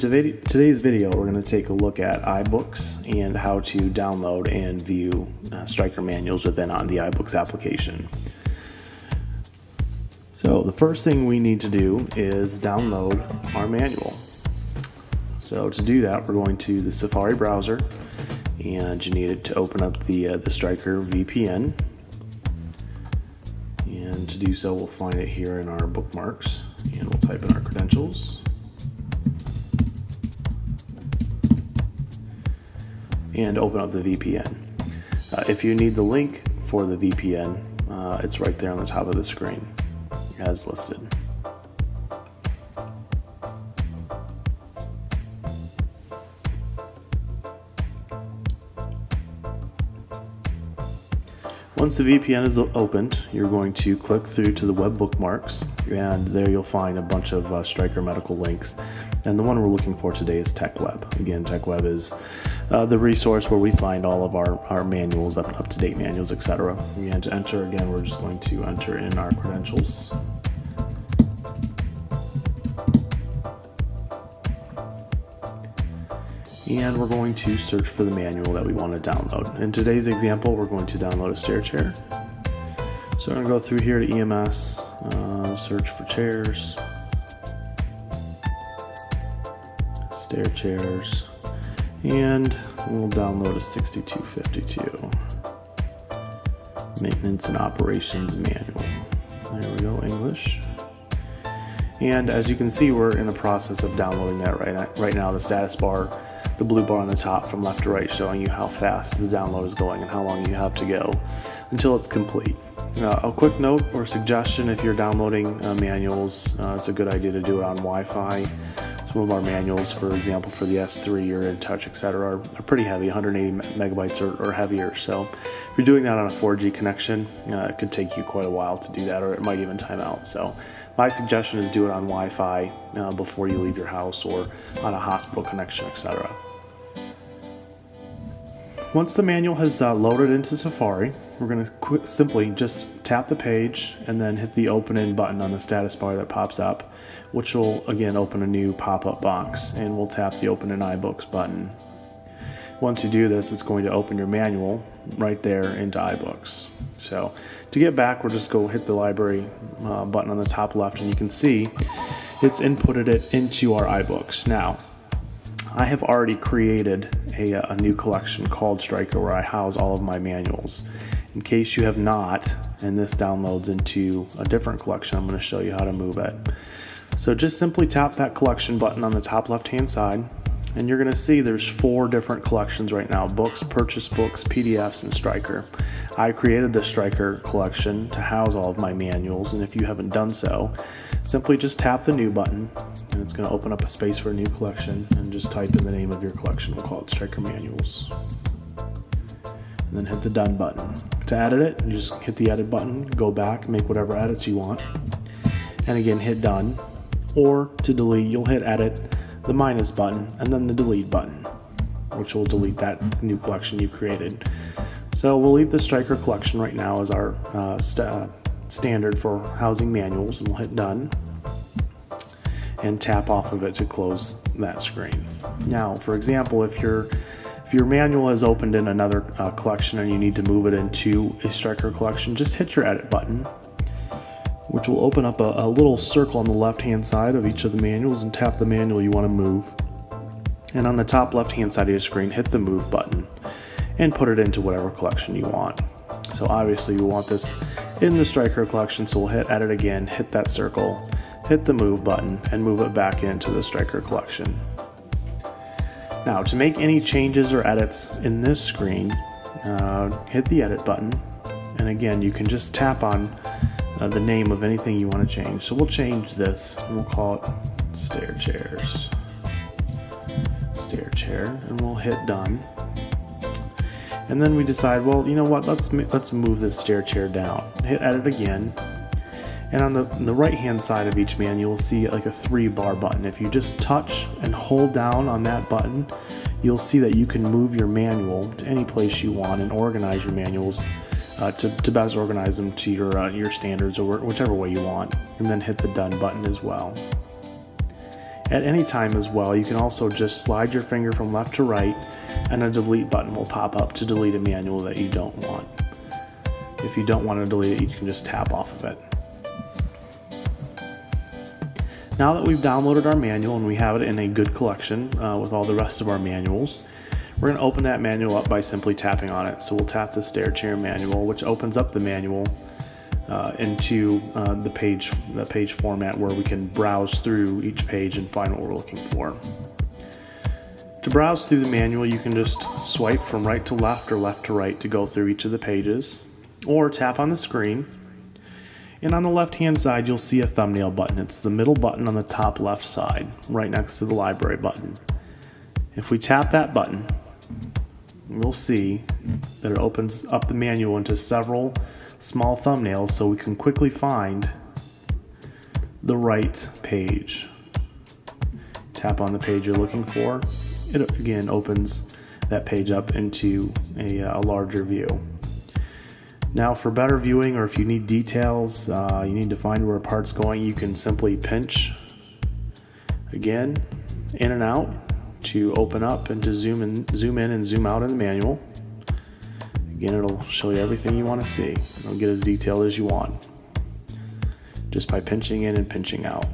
today's video, we're going to take a look at iBooks and how to download and view Stryker manuals within on the iBooks application. So the first thing we need to do is download our manual. So to do that, we're going to the Safari browser, and you need it to open up the Stryker VPN. And to do so, we'll find it here in our bookmarks, and we'll type in our credentials. And open up the VPN. If you need the link for the VPN, it's right there on the top of the screen as listed. Once the VPN is opened, you're going to click through to the web bookmarks, and there you'll find a bunch of Stryker medical links. And the one we're looking for today is TechWeb. Again, TechWeb is the resource where we find all of our manuals, up-to-date manuals, etc. And to enter, again, we're just going to enter in our credentials. And we're going to search for the manual that we want to download. In today's example, we're going to download a stair chair. So I'm going to go through here to EMS, search for chairs, stair chairs, and we'll download a 6252 maintenance and operations manual. There we go, English. And as you can see, we're in the process of downloading that right now. The status bar, the blue bar on the top from left to right, showing you how fast the download is going and how long you have to go until it's complete. A quick note or suggestion: if you're downloading manuals, it's a good idea to do it on Wi-Fi. Some of our manuals, for example, for the S3 or InTouch, etc., are pretty heavy, 180 megabytes or heavier. So if you're doing that on a 4G connection, it could take you quite a while to do that, or it might even time out. So my suggestion is do it on Wi-Fi before you leave your house, or on a hospital connection, etc. Once the manual has loaded into Safari, we're going to simply just tap the page and then hit the open in button on the status bar that pops up, which will again open a new pop-up box, and we'll tap the open in iBooks button. Once you do this, it's going to open your manual right there into iBooks. So to get back, we'll just go hit the library button on the top left, and you can see it's inputted it into our iBooks. Now, I have already created a new collection called Stryker where I house all of my manuals. In case you have not, and this downloads into a different collection, I'm going to show you how to move it. So just simply tap that collection button on the top left-hand side, and you're going to see there's 4 different collections right now: books, purchase books, PDFs, and Stryker. I created the Stryker collection to house all of my manuals, and if you haven't done so, simply just tap the new button, and it's going to open up a space for a new collection, and just type in the name of your collection. We'll call it Stryker Manuals. And then hit the done button. To edit it, you just hit the edit button, go back, make whatever edits you want, and again hit done. Or to delete, you'll hit edit, the minus button, and then the delete button, which will delete that new collection you created. So we'll leave the Stryker collection right now as our standard for housing manuals, and we'll hit done and tap off of it to close that screen. Now, for example, if your manual is opened in another collection and you need to move it into a Stryker collection, just hit your edit button, which will open up a little circle on the left-hand side of each of the manuals, and tap the manual you want to move. And on the top left-hand side of your screen, hit the move button and put it into whatever collection you want. So obviously we want this in the Stryker collection, so we'll hit edit again, hit that circle, hit the move button, and move it back into the Stryker collection. Now, to make any changes or edits in this screen, hit the edit button, and again you can just tap on the name of anything you want to change. So we'll change this, and we'll call it stair chairs, stair chair, and we'll hit done. And then we decide, well, you know what, let's move this stair chair down. Hit edit again, and on the right hand side of each manual, you'll see like a 3-bar button. If you just touch and hold down on that button, you'll see that you can move your manual to any place you want and organize your manuals to best organize them to your standards or whichever way you want, and then hit the done button as well. At any time as well, you can also just slide your finger from left to right and a delete button will pop up to delete a manual that you don't want. If you don't want to delete it, you can just tap off of it. Now that we've downloaded our manual and we have it in a good collection with all the rest of our manuals, we're going to open that manual up by simply tapping on it. So we'll tap the stair chair manual, which opens up the manual into the page format where we can browse through each page and find what we're looking for. To browse through the manual, you can just swipe from right to left or left to right to go through each of the pages, or tap on the screen. And on the left hand side, you'll see a thumbnail button. It's the middle button on the top left side, right next to the library button. If we tap that button, we'll see that it opens up the manual into several small thumbnails so we can quickly find the right page. Tap on the page you're looking for. It again opens that page up into a larger view. Now for better viewing, or if you need details, you need to find where a part's going, you can simply pinch again in and out to open up and to zoom in and zoom out in the manual. Again, it'll show you everything you want to see. It'll get as detailed as you want just by pinching in and pinching out.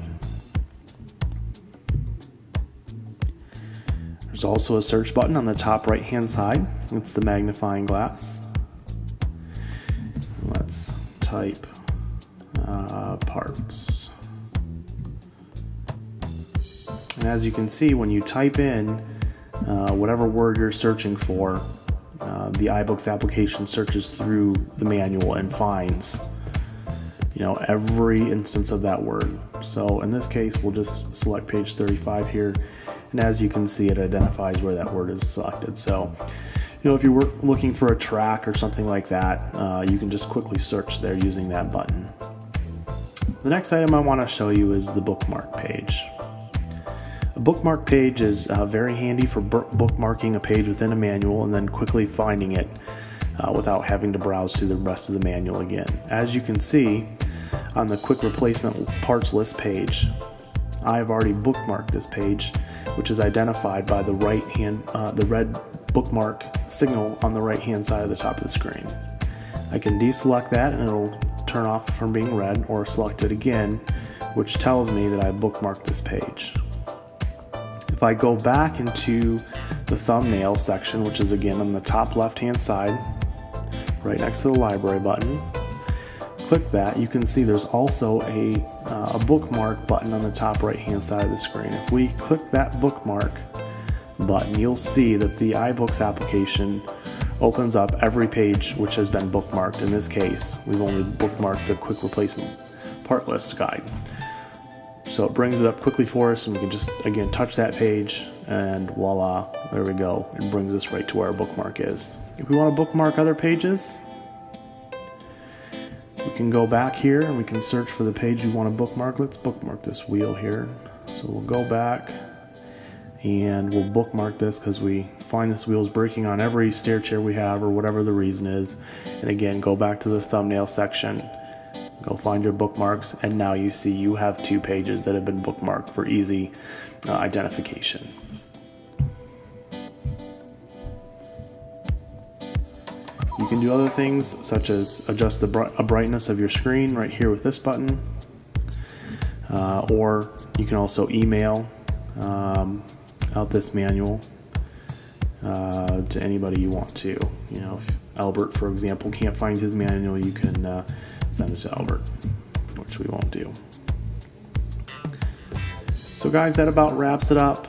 There's also a search button on the top right hand side. It's the magnifying glass. Let's type parts. And as you can see, when you type in whatever word you're searching for, the iBooks application searches through the manual and finds, every instance of that word. So in this case, we'll just select page 35 here, and as you can see, it identifies where that word is selected. So, if you were looking for a track or something like that, you can just quickly search there using that button. The next item I want to show you is the bookmark page. A bookmark page is very handy for bookmarking a page within a manual and then quickly finding it without having to browse through the rest of the manual again. As you can see on the quick replacement parts list page, I have already bookmarked this page, which is identified by the red bookmark signal on the right hand side of the top of the screen. I can deselect that and it'll turn off from being read, or select it again, which tells me that I bookmarked this page. If I go back into the thumbnail section, which is again on the top left hand side, right next to the library button, click that, you can see there's also a bookmark button on the top right hand side of the screen. If we click that bookmark button, you'll see that the iBooks application opens up every page which has been bookmarked. In this case, we've only bookmarked the quick replacement part list guide. So it brings it up quickly for us, and we can just again touch that page and voila, there we go. It brings us right to where our bookmark is. If we want to bookmark other pages, we can go back here and we can search for the page we want to bookmark. Let's bookmark this wheel here. So we'll go back and we'll bookmark this because we find this wheel is breaking on every stair chair we have, or whatever the reason is. And again, go back to the thumbnail section, go find your bookmarks, and now you see you have 2 pages that have been bookmarked for easy identification. You can do other things such as adjust the brightness of your screen right here with this button, or you can also email out this manual to anybody you want to. If Albert, for example, can't find his manual, you can send it to Albert, which we won't do. So guys, that about wraps it up.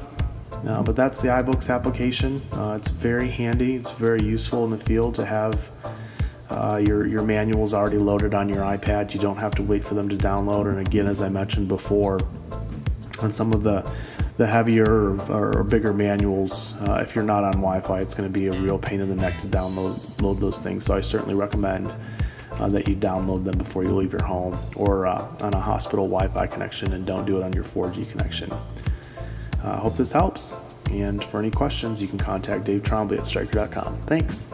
But that's the iBooks application. It's very handy. It's very useful in the field to have your manuals already loaded on your iPad. You don't have to wait for them to download. And again, as I mentioned before, on some of the heavier or bigger manuals, if you're not on Wi-Fi, it's going to be a real pain in the neck to download those things. So I certainly recommend that you download them before you leave your home, or on a hospital Wi-Fi connection, and don't do it on your 4G connection. I hope this helps, and for any questions, you can contact Dave Trombley at Stryker.com. Thanks.